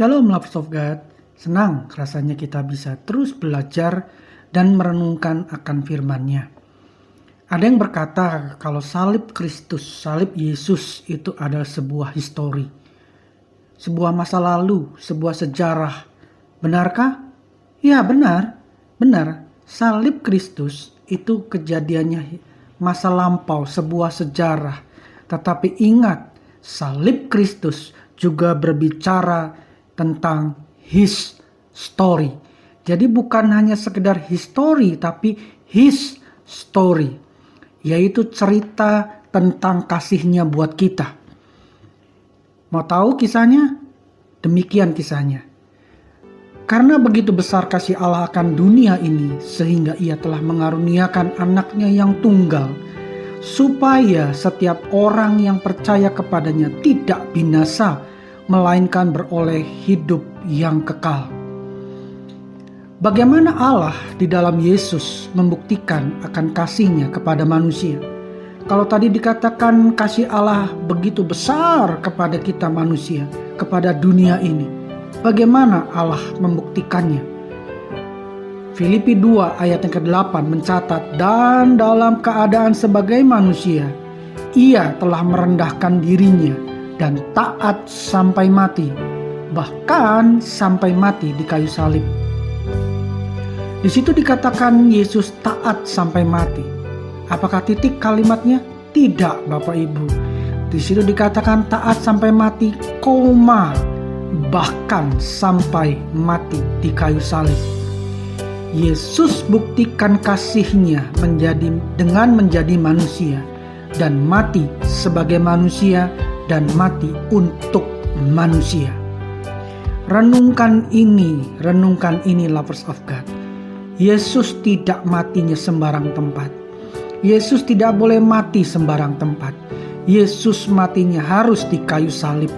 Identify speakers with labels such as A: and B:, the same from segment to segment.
A: Shalom lovers of God, senang rasanya kita bisa terus belajar dan merenungkan akan firman-Nya. Ada yang berkata kalau salib Kristus, salib Yesus itu adalah sebuah histori, sebuah masa lalu, sebuah sejarah. Benarkah? Ya benar. Salib Kristus itu kejadiannya masa lampau, sebuah sejarah. Tetapi ingat, salib Kristus juga berbicara tentang his story. Jadi bukan hanya sekedar history, tapi his story, yaitu cerita tentang kasihnya buat kita. Mau tahu kisahnya? Demikian kisahnya. Karena begitu besar kasih Allah akan dunia ini, sehingga ia telah mengaruniakan anaknya yang tunggal, supaya setiap orang yang percaya kepadanya tidak binasa, melainkan beroleh hidup yang kekal. Bagaimana Allah di dalam Yesus membuktikan akan kasih-Nya kepada manusia? Kalau tadi dikatakan kasih Allah begitu besar kepada kita manusia, kepada dunia ini, bagaimana Allah membuktikannya? Filipi 2 ayat yang ke-8 mencatat, dan dalam keadaan sebagai manusia, ia telah merendahkan dirinya dan taat sampai mati, bahkan sampai mati di kayu salib. Di situ dikatakan Yesus taat sampai mati. Apakah titik kalimatnya? Tidak, Bapak Ibu. Di situ dikatakan taat sampai mati, koma, bahkan sampai mati di kayu salib. Yesus buktikan kasih-Nya dengan menjadi manusia dan mati sebagai manusia dan mati untuk manusia. Renungkan ini lovers of God. Yesus tidak matinya sembarang tempat. Yesus tidak boleh mati sembarang tempat. Yesus matinya harus di kayu salib.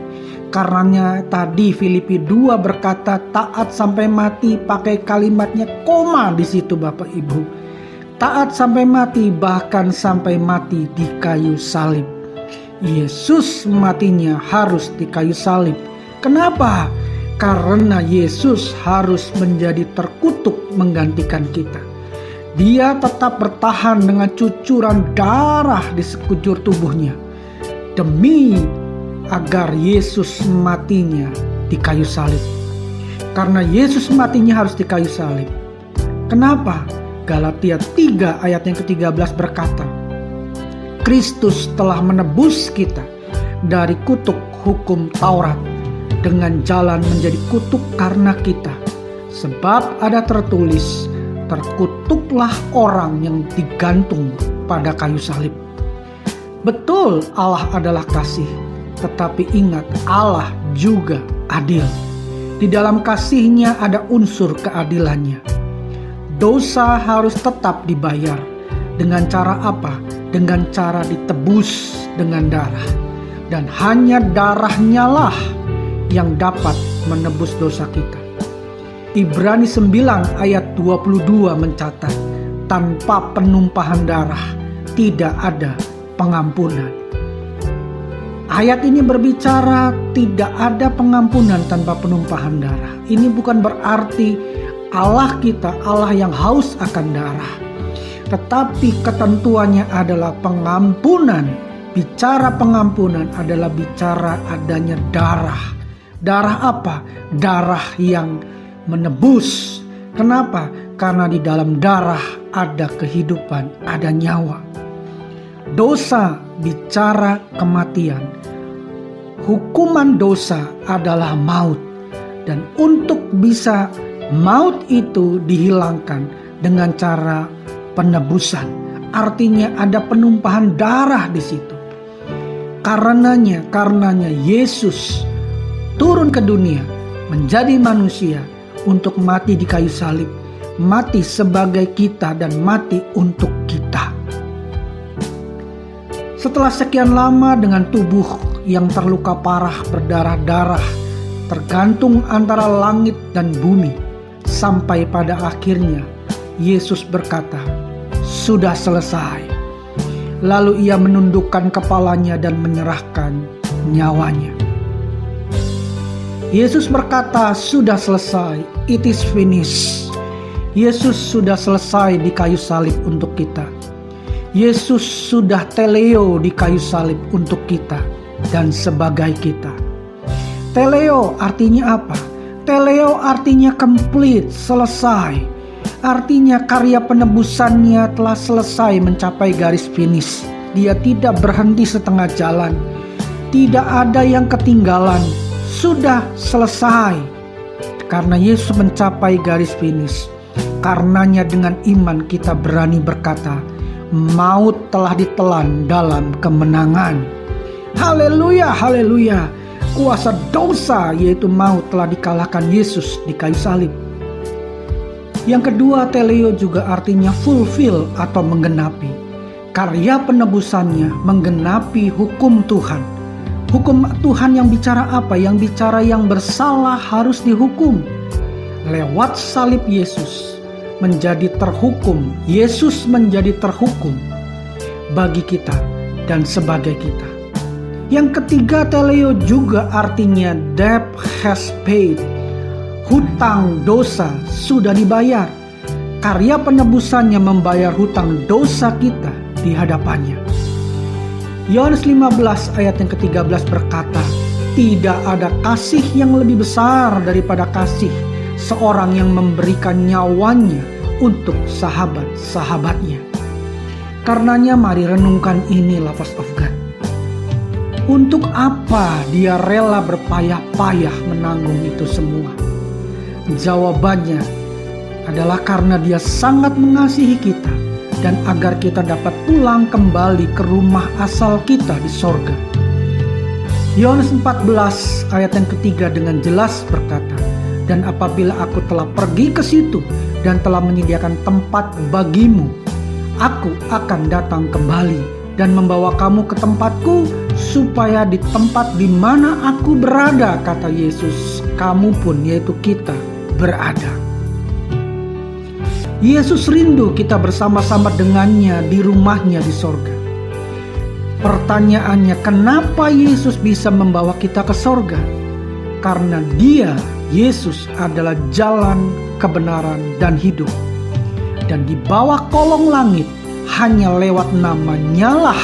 A: Karenanya tadi Filipi 2 berkata taat sampai mati, pakai kalimatnya koma di situ Bapak Ibu. Taat sampai mati, bahkan sampai mati di kayu salib. Yesus matinya harus di kayu salib. Kenapa? Karena Yesus harus menjadi terkutuk menggantikan kita. Dia tetap bertahan dengan cucuran darah di sekujur tubuhnya, demi agar Yesus matinya di kayu salib. Karena Yesus matinya harus di kayu salib. Kenapa? Galatia 3 ayat yang ke-13 berkata, Kristus telah menebus kita dari kutuk hukum Taurat dengan jalan menjadi kutuk karena kita. Sebab ada tertulis, terkutuklah orang yang digantung pada kayu salib. Betul, Allah adalah kasih, tetapi ingat, Allah juga adil. Di dalam kasih-Nya ada unsur keadilannya. Dosa harus tetap dibayar. Dengan cara apa? Dengan cara ditebus dengan darah. Dan hanya darahnya lah yang dapat menebus dosa kita. Ibrani 9 ayat 22 mencatat, tanpa penumpahan darah tidak ada pengampunan. Ayat ini berbicara tidak ada pengampunan tanpa penumpahan darah. Ini bukan berarti Allah kita, Allah yang haus akan darah. Tetapi ketentuannya adalah pengampunan. Bicara pengampunan adalah bicara adanya darah. Darah apa? Darah yang menebus. Kenapa? Karena di dalam darah ada kehidupan, ada nyawa. Dosa bicara kematian. Hukuman dosa adalah maut. Dan untuk bisa maut itu dihilangkan dengan cara penebusan. Artinya ada penumpahan darah di situ. Karenanya Yesus turun ke dunia menjadi manusia untuk mati di kayu salib, mati sebagai kita dan mati untuk kita. Setelah sekian lama dengan tubuh yang terluka parah, berdarah-darah, tergantung antara langit dan bumi, sampai pada akhirnya Yesus berkata, sudah selesai. Lalu ia menundukkan kepalanya dan menyerahkan nyawanya. Yesus berkata, sudah selesai, it is finished. Yesus sudah selesai di kayu salib untuk kita. Yesus sudah teleo di kayu salib untuk kita dan sebagai kita. Teleo artinya apa? Teleo artinya complete, selesai. Artinya karya penebusannya telah selesai mencapai garis finish. Dia tidak berhenti setengah jalan. Tidak ada yang ketinggalan. Sudah selesai. Karena Yesus mencapai garis finish. Karenanya dengan iman kita berani berkata, maut telah ditelan dalam kemenangan. Haleluya, haleluya. Kuasa dosa yaitu maut telah dikalahkan Yesus di kayu salib. Yang kedua, teleo juga artinya fulfill atau menggenapi. Karya penebusannya menggenapi hukum Tuhan. Hukum Tuhan yang bicara apa? Yang bicara yang bersalah harus dihukum. Lewat salib Yesus menjadi terhukum. Yesus menjadi terhukum bagi kita dan sebagai kita. Yang ketiga, teleo juga artinya debt has paid. Hutang dosa sudah dibayar. Karya penebusannya membayar hutang dosa kita di hadapannya. Yohanes 15 ayat yang ke-13 berkata, tidak ada kasih yang lebih besar daripada kasih seorang yang memberikan nyawanya untuk sahabat-sahabatnya. Karenanya mari renungkan ini lafaz of God. Untuk apa dia rela berpayah-payah menanggung itu semua? Jawabannya adalah karena dia sangat mengasihi kita dan agar kita dapat pulang kembali ke rumah asal kita di sorga. Yohanes 14 ayat yang ketiga dengan jelas berkata, dan apabila aku telah pergi ke situ dan telah menyediakan tempat bagimu, aku akan datang kembali dan membawa kamu ke tempatku, supaya di tempat di mana aku berada, kata Yesus, kamu pun, yaitu kita, berada. Yesus rindu kita bersama-sama dengannya di rumahnya di sorga. Pertanyaannya, kenapa Yesus bisa membawa kita ke sorga? Karena dia, Yesus adalah jalan, kebenaran, dan hidup. Dan di bawah kolong langit, hanya lewat namanya lah,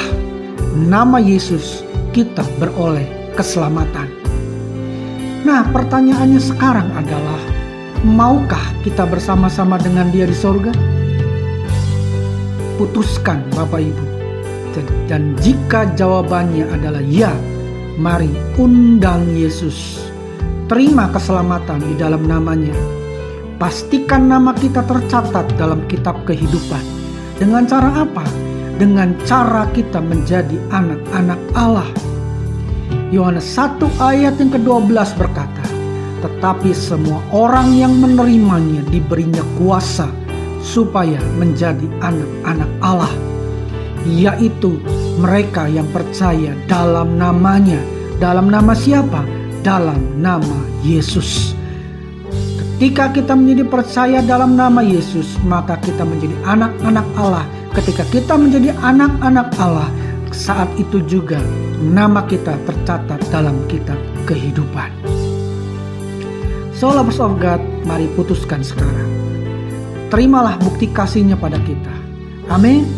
A: nama Yesus, kita beroleh keselamatan. Nah, pertanyaannya sekarang adalah, maukah kita bersama-sama dengan dia di sorga? Putuskan Bapak Ibu. Dan jika jawabannya adalah ya, mari undang Yesus. Terima keselamatan di dalam namanya. Pastikan nama kita tercatat dalam kitab kehidupan. Dengan cara apa? Dengan cara kita menjadi anak-anak Allah. Yohanes 1 ayat yang ke-12 berkata, tetapi semua orang yang menerimanya diberinya kuasa supaya menjadi anak-anak Allah, yaitu mereka yang percaya dalam namanya. Dalam nama siapa? Dalam nama Yesus. Ketika kita menjadi percaya dalam nama Yesus, maka kita menjadi anak-anak Allah. Ketika kita menjadi anak-anak Allah, saat itu juga nama kita tercatat dalam kitab kehidupan. So, lovers of God, mari putuskan sekarang. Terimalah bukti kasih-Nya pada kita. Amin.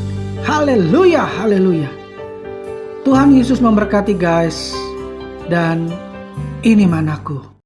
A: Haleluya, haleluya. Tuhan Yesus memberkati guys. Dan ini manaku.